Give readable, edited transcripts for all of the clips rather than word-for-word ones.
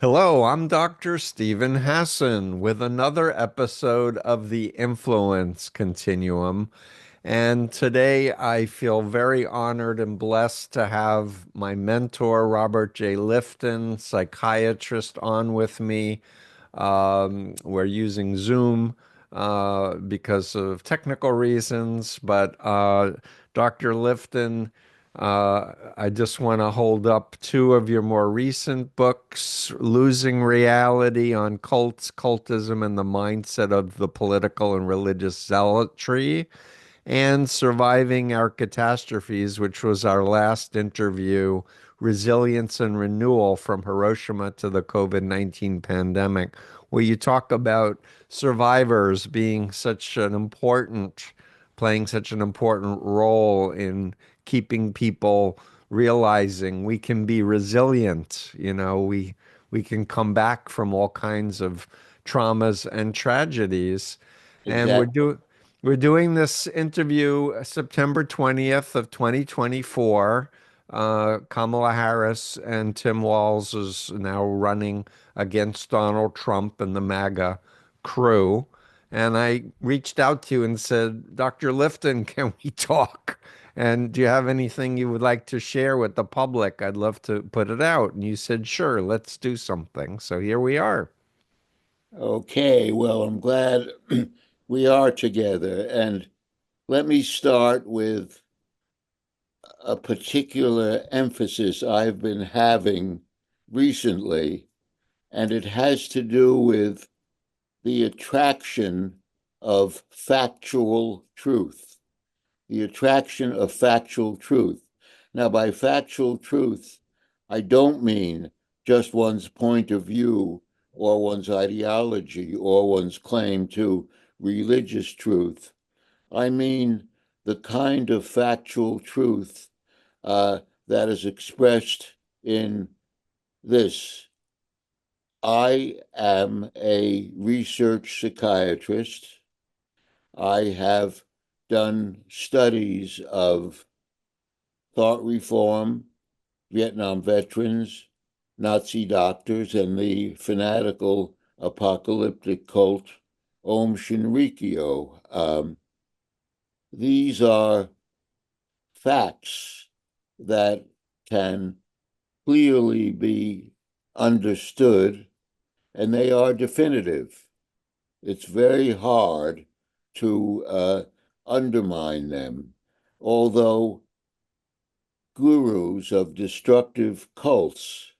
Hello, I'm Dr. Stephen Hassan with another episode of the Influence Continuum. And today I feel very honored and blessed to have my mentor, Robert J. Lifton, psychiatrist, on with me. We're using Zoom because of technical reasons, but Dr. Lifton, I just want to hold up two of your more recent books, Losing Reality on Cults, Cultism, and the Mindset of the Political and Religious Zealotry, and Surviving Our Catastrophes, which was our last interview, Resilience and Renewal from Hiroshima to the COVID-19 pandemic, where you talk about survivors being such an important, playing such an important role in keeping people realizing we can be resilient. We can come back from all kinds of traumas and tragedies. And Exactly. we're doing this interview September 20th of 2024. Kamala Harris and Tim Walz is now running against Donald Trump and the MAGA crew. And I reached out to you and said, Dr. Lifton, can we talk? And do you have anything you would like to share with the public? I'd love to put it out. And you said, sure, let's do something. So here we are. Okay, well, I'm glad we are together. And let me start with a particular emphasis I've been having recently, and it has to do with the attraction of factual truth. The attraction of factual truth. Now, by factual truth, I don't mean just one's point of view or one's ideology or one's claim to religious truth. I mean the kind of factual truth that is expressed in this. I am a research psychiatrist. I have done studies of thought reform, Vietnam veterans, Nazi doctors, and the fanatical apocalyptic cult Om Shinrikyo. These are facts that can clearly be understood, and they are definitive. It's very hard to undermine them, although gurus of destructive cults,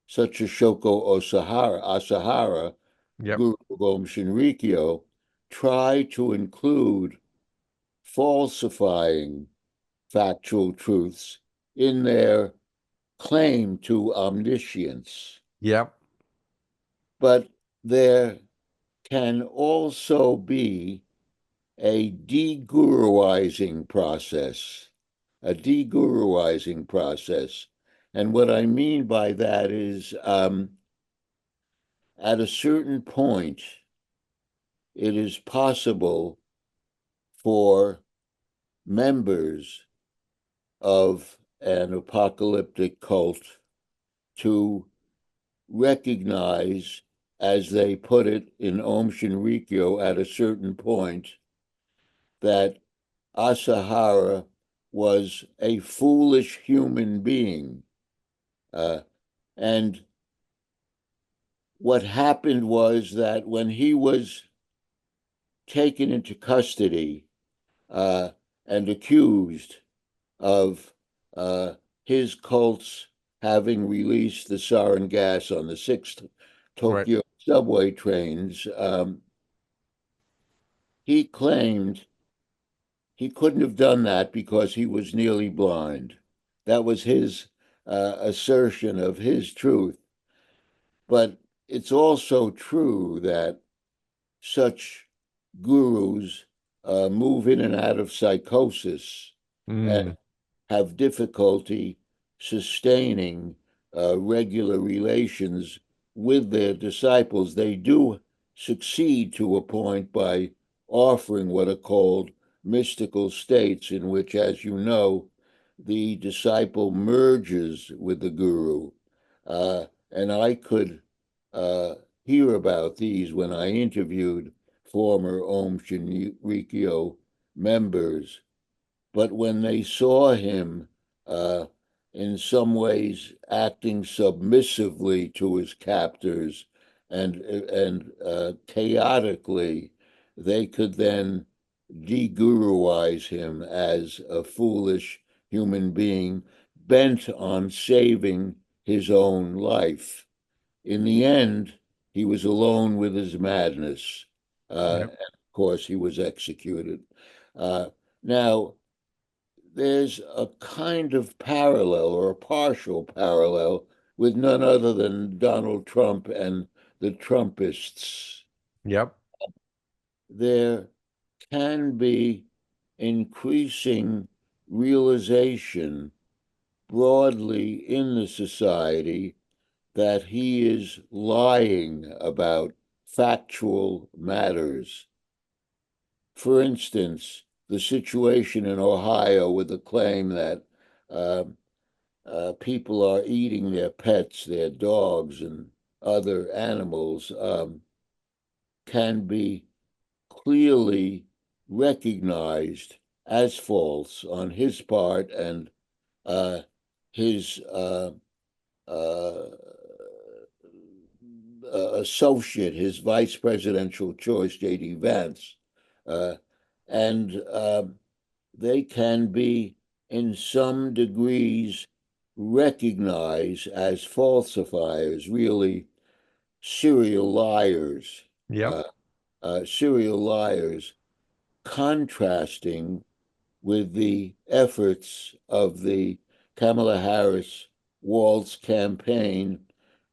such as Shoko Asahara, Yep. Guru of Om Shinrikyo, try to include falsifying factual truths in their claim to omniscience. Yep. But there can also be a deguruizing process, a deguruizing process. And what I mean by that is at a certain point, it is possible for members of an apocalyptic cult to recognize, as they put it in Om Shinrikyo at a certain point, that Asahara was a foolish human being. Uh, and what happened was that when he was taken into custody uh, and accused of uh, his cults having released the sarin gas on the six Right. Tokyo subway trains, he claimed he couldn't have done that because he was nearly blind. That was his assertion of his truth. But it's also true that such gurus move in and out of psychosis and Mm. have difficulty sustaining regular relations with their disciples. They do succeed to a point by offering what are called mystical states, in which, as you know, the disciple merges with the guru. Uh, And I could uh, hear about these when I interviewed former Om Shinrikyo members. But when they saw him uh, in some ways acting submissively to his captors and chaotically, they could then deguruize him as a foolish human being bent on saving his own life. In the end, he was alone with his madness. And of course, he was executed. Uh, Now, there's a kind of parallel or a partial parallel with none other than Donald Trump and the Trumpists. Yep. There can be increasing realization broadly in the society that he is lying about factual matters. For instance, the situation in Ohio with the claim that uh, people are eating their pets, their dogs, and other animals can be clearly recognized as false on his part and uh, his uh, associate, his vice presidential choice, J.D. Vance. Uh, and they can be, in some degrees, recognized as falsifiers, really serial liars, Yep. uh, serial liars, contrasting with the efforts of the Kamala Harris Waltz campaign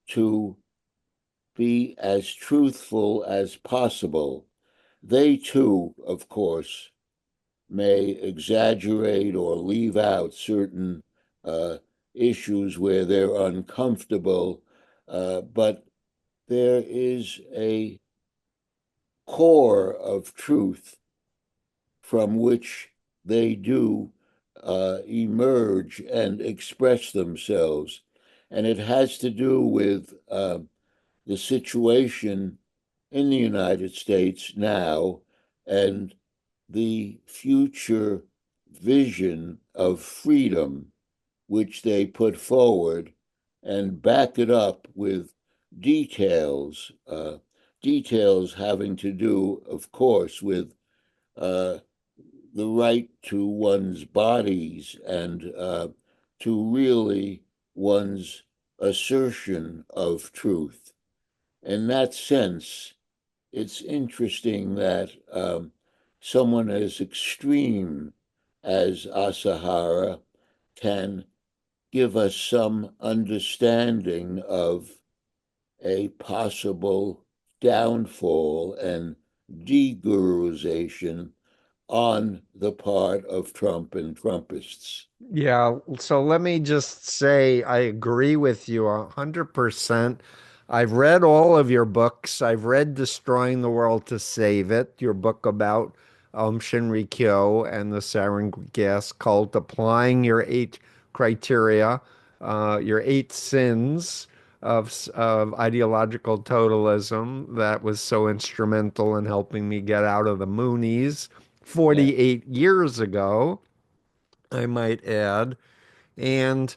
to be as truthful as possible. They too, of course, may exaggerate or leave out certain uh, issues where they're uncomfortable, but there is a core of truth from which they do emerge and express themselves. And it has to do with the situation in the United States now and the future vision of freedom which they put forward and back it up with details, details having to do, of course, with uh, the right to one's bodies and to really one's assertion of truth. In that sense, it's interesting that someone as extreme as Asahara can give us some understanding of a possible downfall and deguruization on the part of Trump and Trumpists. Yeah, so let me just say I agree with you 100%. I've read all of your books. I've read Destroying the World to Save It, your book about Shinrikyo and the sarin gas cult, applying your eight criteria, your eight sins of ideological totalism that was so instrumental in helping me get out of the Moonies Yeah, 48 years ago. I might add. And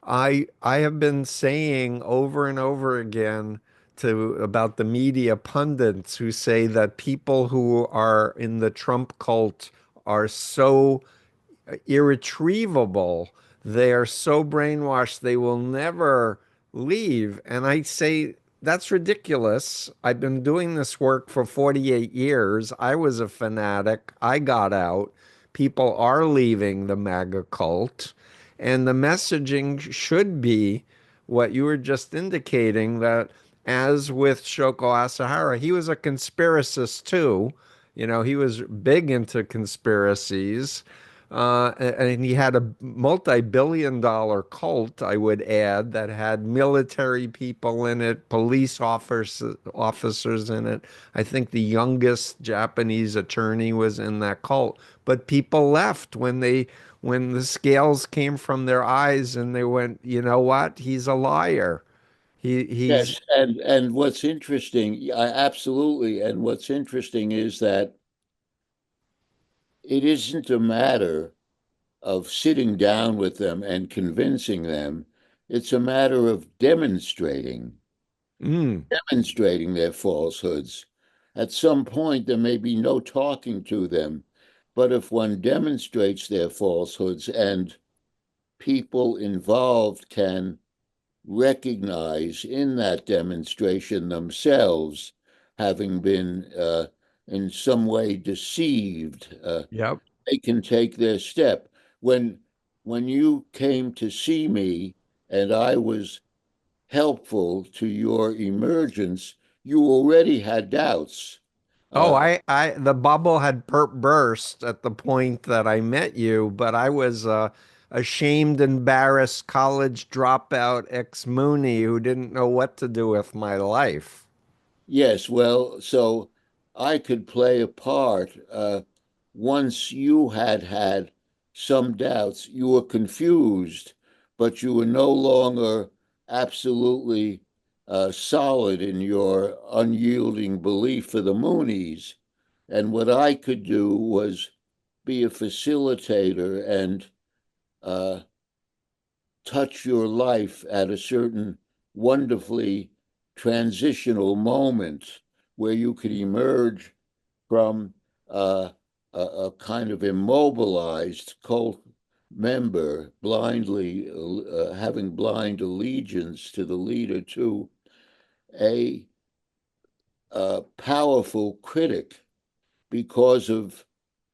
I have been saying over and over again to about the media pundits who say that people who are in the Trump cult are so irretrievable. They are so brainwashed, they will never leave. And I say, that's ridiculous. I've been doing this work for 48 years. I was a fanatic. I got out. People are leaving the MAGA cult. And the messaging should be what you were just indicating that, as with Shoko Asahara, he was a conspiracist too. You know, he was big into conspiracies. And he had a multi-billion-dollar cult, I would add, that had military people in it, officers in it. I think the youngest Japanese attorney was in that cult. But people left when the scales came from their eyes and they went, you know what? He's a liar. He's Yes, and what's interesting, absolutely, and what's interesting is that it isn't a matter of sitting down with them and convincing them. It's a matter of mm, demonstrating their falsehoods. At some point, there may be no talking to them, but if one demonstrates their falsehoods and people involved can recognize in that demonstration themselves having been in some way deceived, yep. they can take their step. When when you came to see me and I was helpful to your emergence, you already had doubts. Oh, Uh, the bubble had burst at the point that I met you, but I was a shamed, embarrassed college dropout ex-Moonie who didn't know what to do with my life. yes, well, so I could play a part. Once you had had some doubts, you were confused, but you were no longer absolutely solid in your unyielding belief for the Moonies. And what I could do was be a facilitator and uh, touch your life at a certain wonderfully transitional moment where you could emerge from a kind of immobilized cult member, blindly having blind allegiance to the leader, to a, powerful critic because of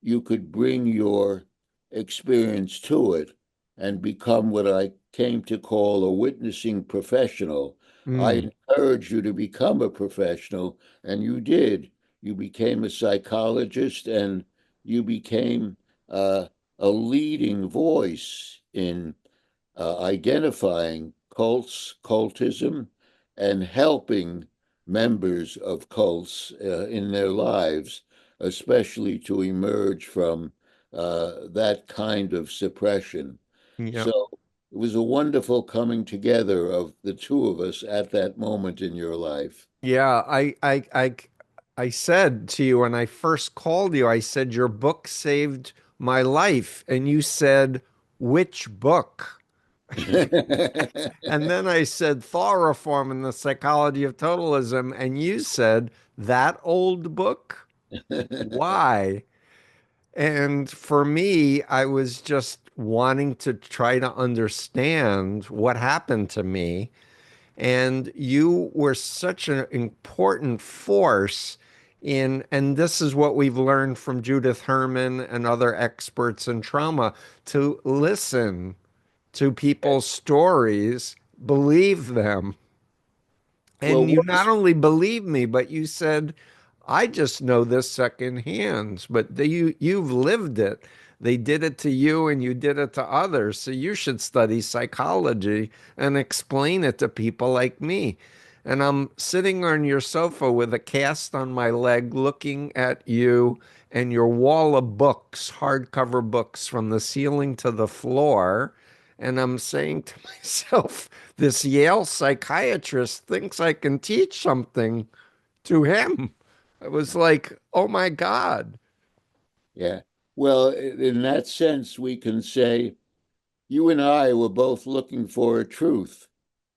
you could bring your experience to it and become what I came to call a witnessing professional. I Mm, encourage you to become a professional, and you did. You became a psychologist and you became uh, a leading voice in identifying cults, cultism, and helping members of cults in their lives, especially to emerge from that kind of suppression. yep. So it was a wonderful coming together of the two of us at that moment in your life. Yeah, I said to you when I first called you, I said your book saved my life, and you said, which book? And then I said thought reform and the psychology of totalism, and you said that old book? Why? And for me, I was just wanting to try to understand what happened to me. And you were such an important force in, and this is what we've learned from Judith Herman and other experts in trauma, to listen to people's stories, believe them. Well, And you not only believe me, but you said, I just know this secondhand, but you've lived it. They did it to you and you did it to others. So you should study psychology and explain it to people like me. And I'm sitting on your sofa with a cast on my leg, looking at you and your wall of books, hardcover books from the ceiling to the floor. And I'm saying to myself, this Yale psychiatrist thinks I can teach something to him. It was like, oh my God. yeah. Well, in that sense, we can say you and I were both looking for a truth.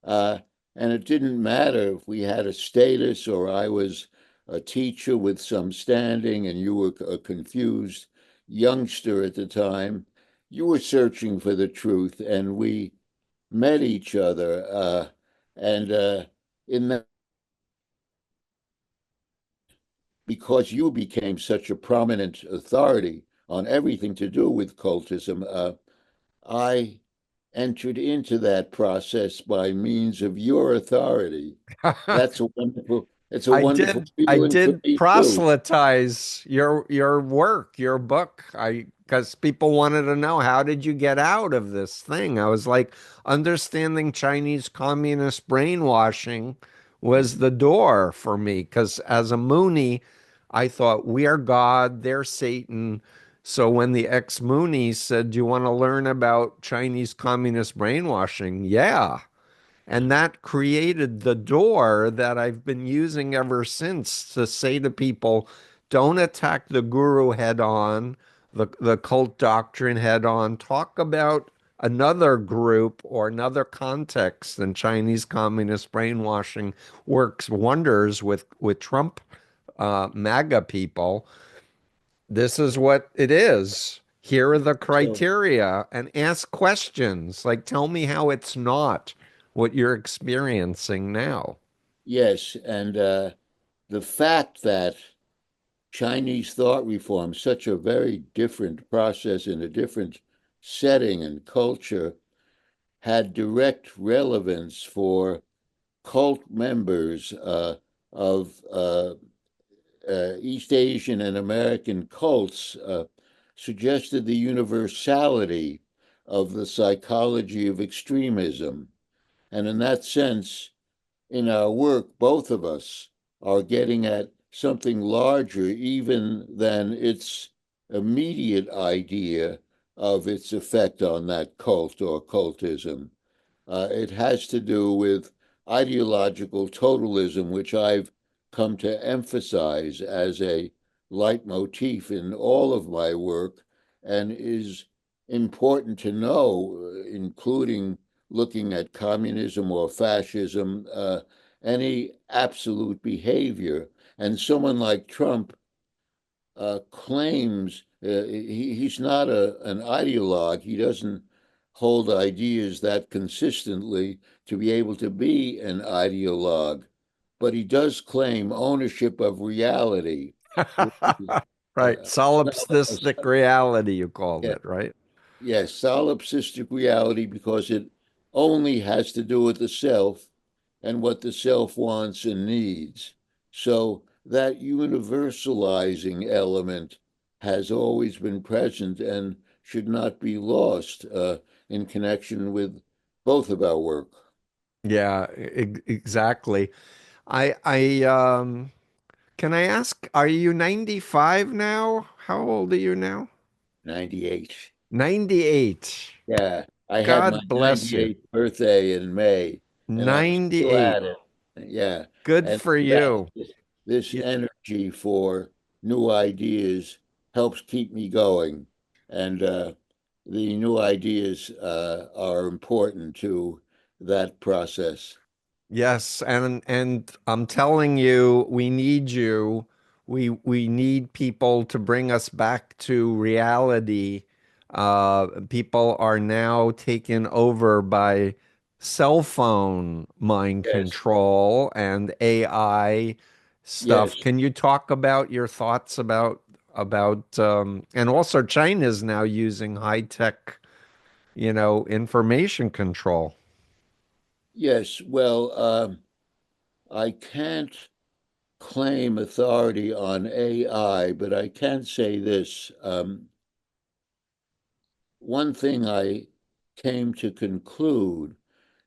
Uh, and it didn't matter if we had a status or I was a teacher with some standing and you were a confused youngster at the time. You were searching for the truth, and we met each other. And in that, because you became such a prominent authority on everything to do with cultism, I entered into that process by means of your authority. That's a wonderful, it's a wonderful I feeling for did me too. proselytize your work, your book. I because people wanted to know, how did you get out of this thing? I was like, understanding Chinese communist brainwashing was the door for me. Because as a Moonie, I thought we are God, they're Satan. So when the ex-Moonies said, "Do you want to learn about Chinese communist brainwashing?" Yeah. And that created the door that I've been using ever since to say to people, don't attack the guru head on, the cult doctrine head on. Talk about another group or another context. And Chinese communist brainwashing works wonders with Trump MAGA people. This is what it is. Here are the So, criteria and ask questions. Like, tell me how it's not what you're experiencing now. yes, and the fact that Chinese thought reform, such a very different process in a different setting and culture, had direct relevance for cult members of East Asian and American cults, suggested the universality of the psychology of extremism. And in that sense, in our work, both of us are getting at something larger even than its immediate idea of its effect on that cult or cultism. It has to do with ideological totalism, which I've come to emphasize as a leitmotif in all of my work and is important to know, including looking at communism or fascism, any absolute behavior. And someone like Trump claims he's not an ideologue. He doesn't hold ideas that consistently to be able to be an ideologue, but he does claim ownership of reality, which is Right. a Solipsistic reality, you called yeah, it, right? yes, solipsistic reality because it only has to do with the self and what the self wants and needs. So that universalizing element has always been present and should not be lost in connection with both of our work. Yeah, exactly. I can I ask, are you 95 now? How old are you now? 98. 98. Yeah, I had my God bless you. 98th birthday in May, and I'm still 98. at it. Yeah, Good and for that you. this You- energy for new ideas helps keep me going, and the new ideas are important to that process. Yes, and I'm telling you, we need you. We need people to bring us back to reality. People are now taken over by cell phone mind Yes, control and AI yes, stuff. Can you talk about your thoughts about and also China's now using high tech, information control. yes. Well, I can't claim authority on AI, but I can say this. One thing I came to conclude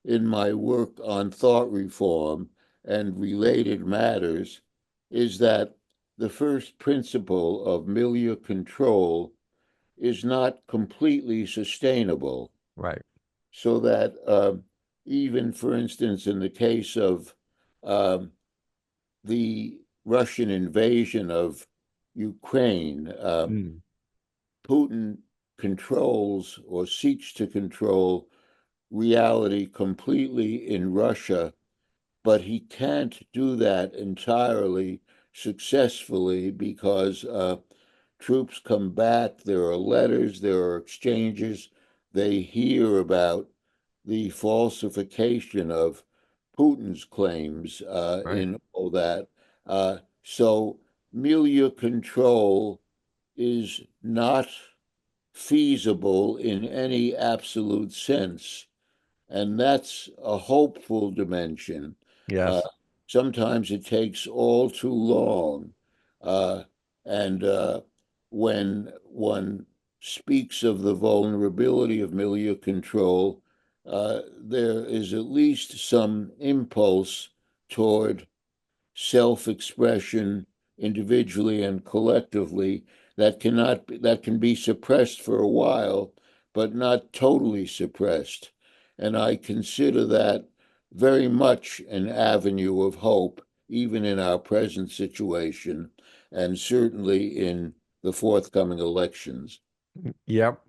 in my work on thought reform and related matters is that the first principle of milieu control is not completely sustainable. Right. So that even, for instance, in the case of um, the Russian invasion of Ukraine, Mm. Putin controls or seeks to control reality completely in Russia, but he can't do that entirely successfully because troops come back, there are letters, there are exchanges, they hear about the falsification of Putin's claims Right. in all that. So milieu control is not feasible in any absolute sense. And that's a hopeful dimension. Uh, Yes. Sometimes it takes all too long. Uh, and when one speaks of the vulnerability of milieu control, there is at least some impulse toward self-expression individually and collectively that can be suppressed for a while, but not totally suppressed. And I consider that very much an avenue of hope, even in our present situation, and certainly in the forthcoming elections. Yep.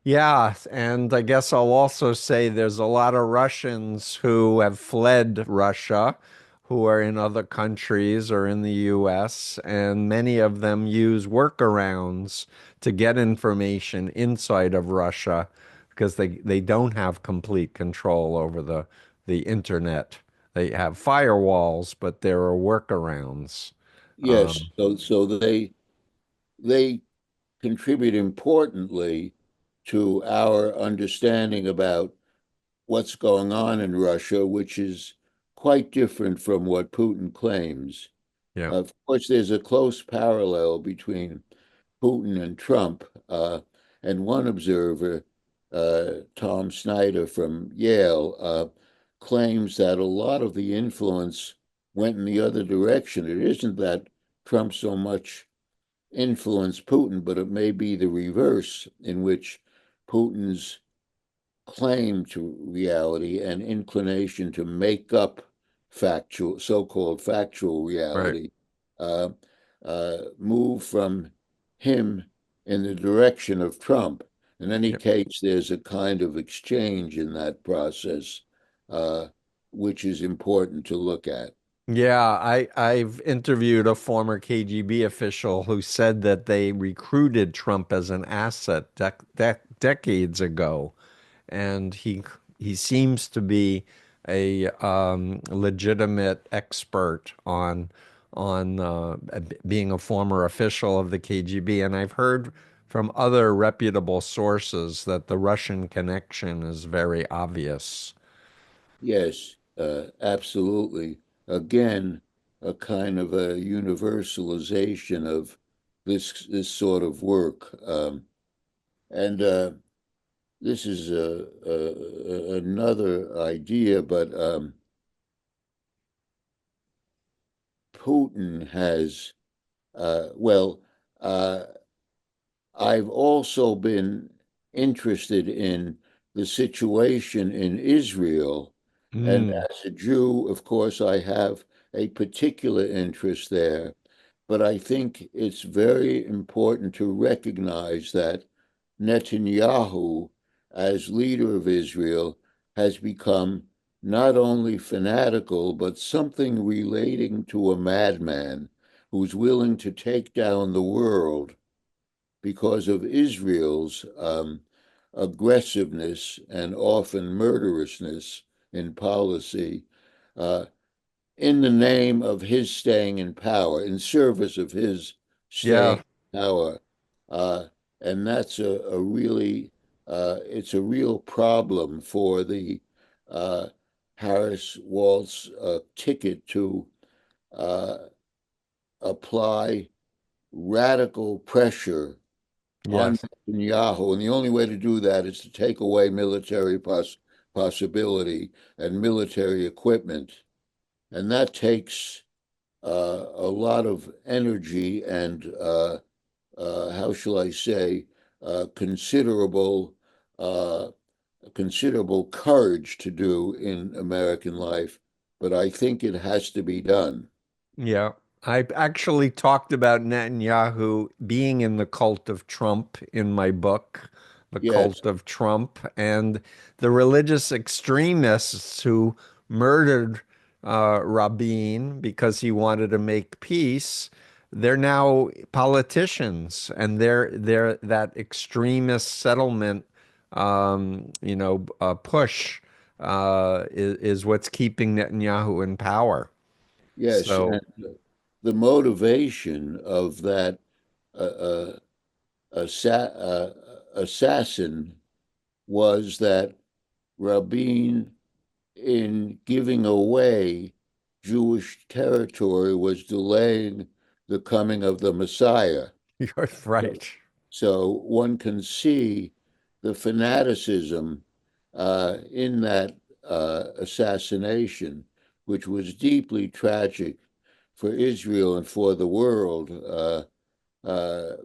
Yeah, and I guess I'll also say there's a lot of Russians who have fled Russia, who are in other countries or in the US, and many of them use workarounds to get information inside of Russia because they don't have complete control over the internet. They have firewalls, but there are workarounds. Yes, so they contribute importantly to our understanding about what's going on in Russia, which is quite different from what Putin claims. Yeah, Of course, there's a close parallel between Putin and Trump. And one observer, Tom Snyder from Yale, claims that a lot of the influence went in the other direction. It isn't that Trump so much influenced Putin, but it may be the reverse, in which Putin's claim to reality and inclination to make up factual, so-called factual right. reality, uh, move from him in the direction of Trump. In any case, there's a kind of exchange in that process, uh, which is important to look at. Yeah, I've interviewed a former KGB official who said that they recruited Trump as an asset decades ago, and he seems to be a legitimate expert on being a former official of the KGB. And I've heard from other reputable sources that the Russian connection is very obvious. Yes, absolutely. Again, a kind of a universalization of this sort of work, and this is another idea. But Putin has well. I've also been interested in the situation in Israel. And Mm, as a Jew, of course, I have a particular interest there. But I think it's very important to recognize that Netanyahu, as leader of Israel, has become not only fanatical, but something relating to a madman who's willing to take down the world because of Israel's aggressiveness and often murderousness in policy, uh, in the name of his staying in power, in service of his staying yeah. in power. Uh, and that's a really, it's a real problem for the uh, Harris Waltz ticket to uh, apply radical pressure on Yes. Netanyahu. And the only way to do that is to take away military possibility and military equipment. And that takes a lot of energy and, how shall I say, considerable, uh, considerable courage to do in American life. But I think it has to be done. Yeah. I actually talked about Netanyahu being in the cult of Trump in my book, The Yes, Cult of Trump, and the religious extremists who murdered Rabin because he wanted to make peace. They're now politicians, and they're that extremist settlement, push is what's keeping Netanyahu in power. yes. So. And the motivation of that uh, uh, assassin was that Rabin, in giving away Jewish territory, was delaying the coming of the Messiah. You're right. So one can see the fanaticism in that assassination, which was deeply tragic for Israel and for the world,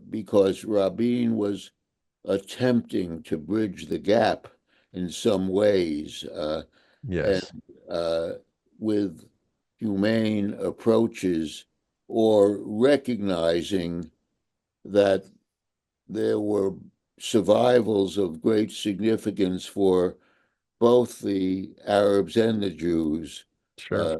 because Rabin was attempting to bridge the gap in some ways. and Yes. uh, with humane approaches, or recognizing that there were survivals of great significance for both the Arabs and the Jews. Sure. Uh,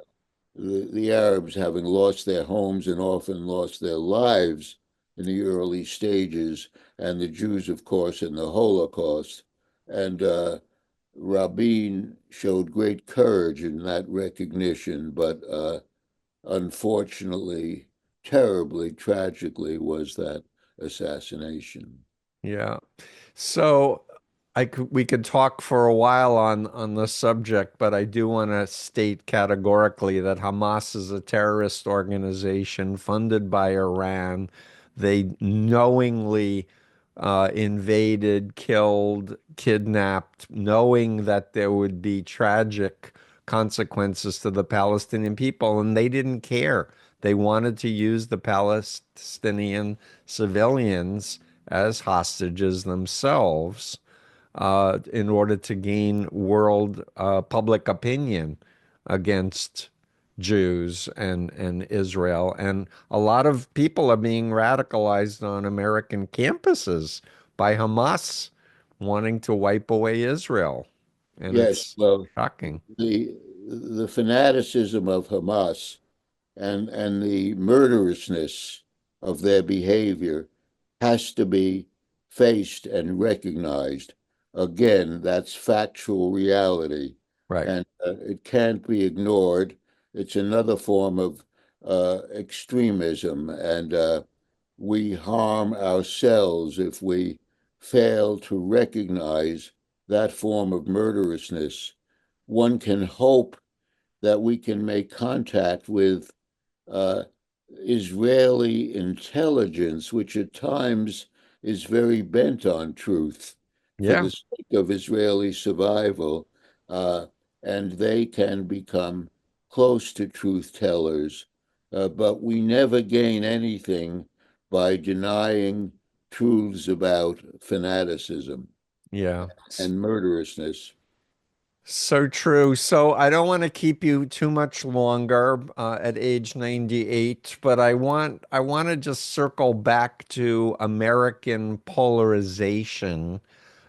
the Arabs having lost their homes and often lost their lives in the early stages, and the Jews, of course, in the Holocaust. And Rabin showed great courage in that recognition, but unfortunately, terribly, tragically, was that assassination. Yeah. So we could talk for a while on the subject, but I do want to state categorically that Hamas is a terrorist organization funded by Iran. They knowingly invaded, killed, kidnapped, knowing that there would be tragic consequences to the Palestinian people, and they didn't care. They wanted to use the Palestinian civilians as hostages themselves in order to gain world public opinion against Jews and Israel. And a lot of people are being radicalized on American campuses by Hamas wanting to wipe away Israel. And Yes, it's well, shocking. the fanaticism of Hamas and the murderousness of their behavior has to be faced and recognized. Again, that's factual reality, Right. and it can't be ignored. It's another form of extremism, and we harm ourselves if we fail to recognize that form of murderousness. One can hope that we can make contact with uh, Israeli intelligence, which at times is very bent on truth for Yeah. the sake of Israeli survival, uh, and they can become close to truth tellers. But we never gain anything by denying truths about fanaticism Yeah. and murderousness. So true. So I don't want to keep you too much longer at age 98, but I want to just circle back to American polarization.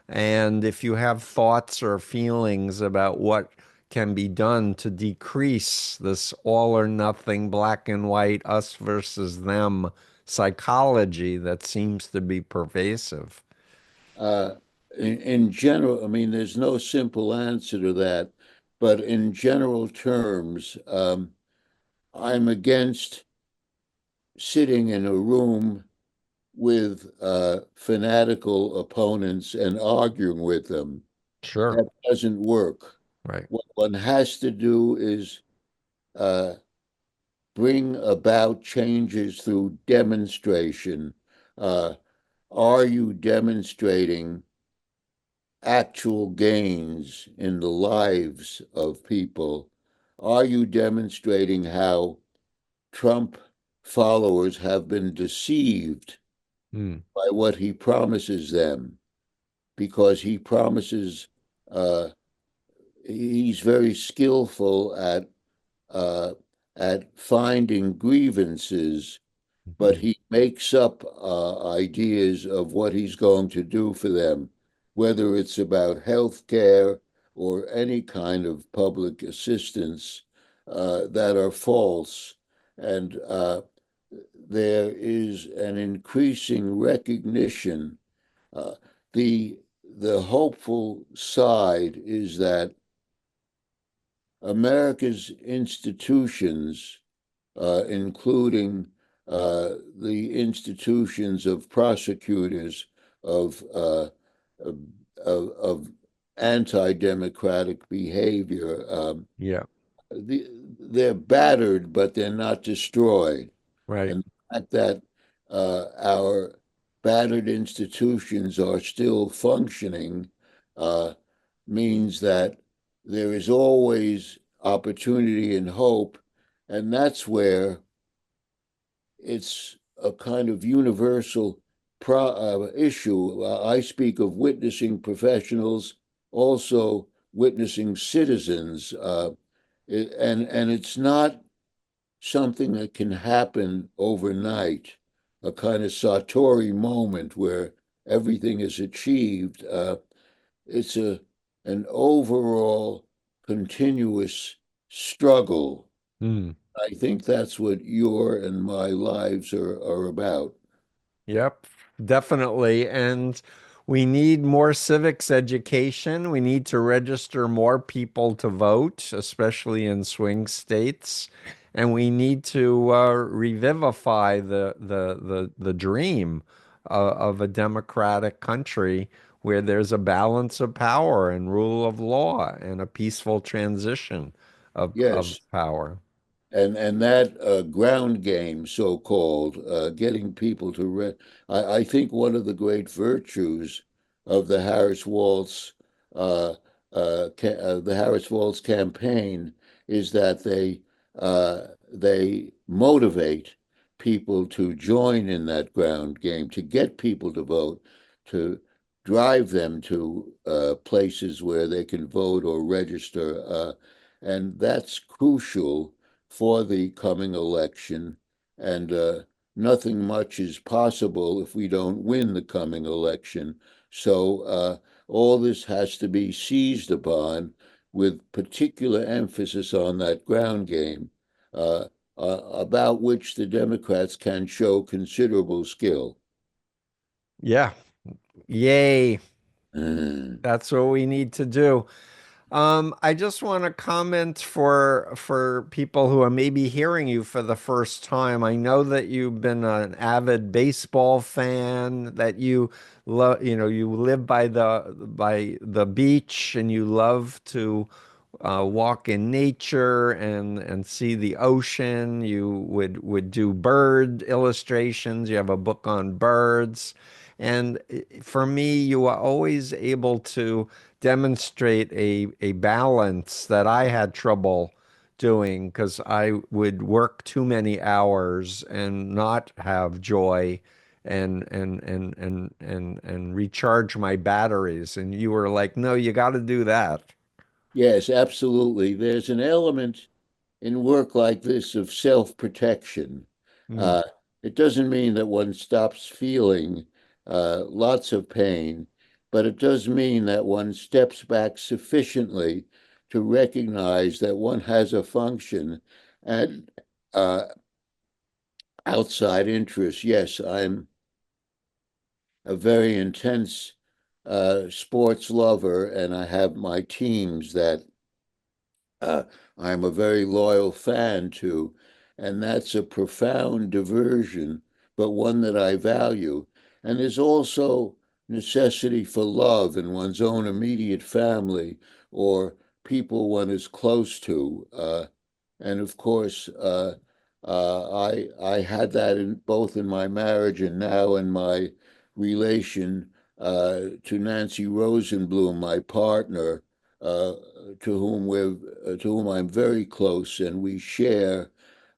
And if you have thoughts or feelings about what can be done to decrease this all or nothing, black and white, us versus them psychology that seems to be pervasive. Uh, in general, I mean, there's no simple answer to that, but in general terms, I'm against sitting in a room with fanatical opponents and arguing with them. Sure. That doesn't work. Right. What one has to do is uh, bring about changes through demonstration. Uh, are you demonstrating actual gains in the lives of people? Are you demonstrating how Trump followers have been deceived Hmm. by what he promises them? Because he promises, uh, he's very skillful uh, at finding grievances, but Hmm. he makes up ideas of what he's going to do for them, whether it's about health care or any kind of public assistance that are false. And there is an increasing recognition. Uh, the the hopeful side is that America's institutions, including the institutions of prosecutors, of, of, of anti-democratic behavior. Yeah. They're battered, but they're not destroyed. Right. And the fact that our battered institutions are still functioning uh, means that there is always opportunity and hope. And that's where it's a kind of universal issue. I speak of witnessing professionals, also witnessing citizens, and it's not something that can happen overnight, a kind of Satori moment where everything is achieved. It's an overall continuous struggle. Hmm. I think that's what your and my lives are about. Yep, definitely. And we need more civics education. We need to register more people to vote, especially in swing states. And we need to revivify the dream of a democratic country where there's a balance of power and rule of law and a peaceful transition of Yes, power. and that ground game, so called, getting people to I think one of the great virtues of uh, the Harris Waltz campaign is that they motivate people to join in that ground game, to get people to vote, to drive them to places where they can vote or register, and that's crucial for the coming election, and nothing much is possible if we don't win the coming election. So all this has to be seized upon with particular emphasis on that ground game, uh, about which the Democrats can show considerable skill. Yeah. Yay. Mm. That's what we need to do. I just want to comment for people who are maybe hearing you for the first time. I know that you've been an avid baseball fan, that you love, you live by the beach and you love to walk in nature and see the ocean. You would do bird illustrations. You have a book on birds. And for me, you are always able to demonstrate a balance that I had trouble doing because I would work too many hours and not have joy and recharge my batteries. And you were like, no, you got to do that. Yes, absolutely. There's an element in work like this of self-protection. Mm, Uh, it doesn't mean that one stops feeling lots of pain, but it does mean that one steps back sufficiently to recognize that one has a function and outside interests. Yes, I'm a very intense sports lover, and I have my teams that uh, I'm a very loyal fan to, and that's a profound diversion, but one that I value. And there's also necessity for love in one's own immediate family or people one is close to. And of course, I had that in both in my marriage and now in my relation to Nancy Rosenblum, my partner, uh, to whom I'm very close, and we share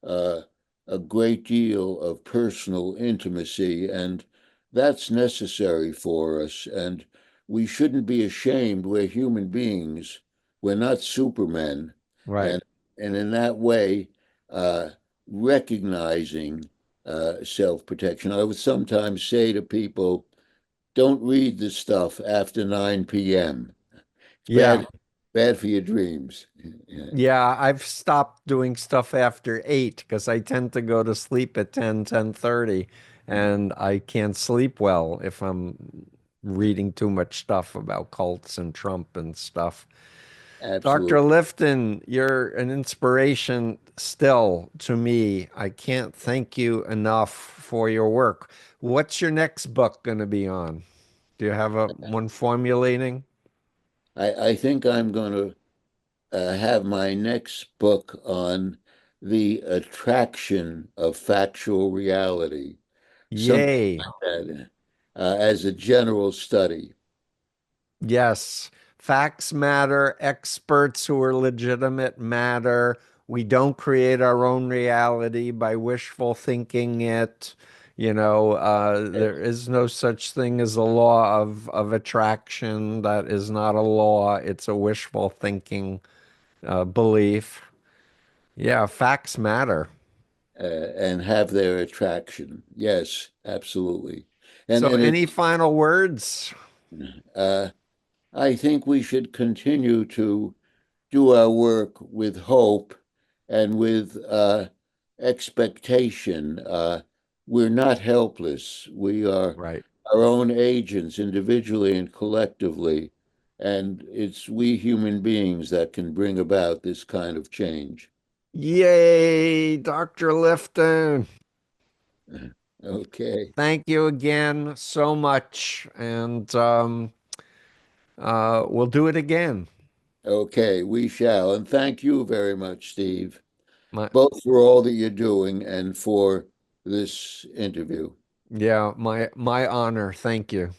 uh, a great deal of personal intimacy, and that's necessary for us. And we shouldn't be ashamed. We're human beings. We're not supermen, right. and in that way, uh, recognizing self-protection. I would sometimes say to people, "Don't read this stuff after 9 p.m. It's Yeah. bad for your dreams." Yeah, Yeah, I've stopped doing stuff after 8 because I tend to go to sleep at 10:30, and I can't sleep well if I'm reading too much stuff about cults and Trump and stuff. Dr. absolutely. Lifton, you're an inspiration still to me. I can't thank you enough for your work. What's your next book going to be on? Do you have a one formulating? I think I'm going to have my next book on the attraction of factual reality, something Yay. like that, as a general study. Yes, facts matter. Experts who are legitimate matter. We don't create our own reality by wishful thinking it. There is no such thing as a law of attraction. That is not a law. It's a wishful thinking belief. Yeah, facts matter. and have their attraction. Yes, absolutely. And So, and any it's final words? uh, I think we should continue to do our work with hope and with expectation. We're not helpless. We are Right. our own agents individually and collectively. And it's we human beings that can bring about this kind of change. Yay, Dr. Lifton. Okay. Thank you again so much. And we'll do it again. Okay, we shall. And thank you very much, Steve, My, both for all that you're doing and for this interview. yeah, my honor. Thank you.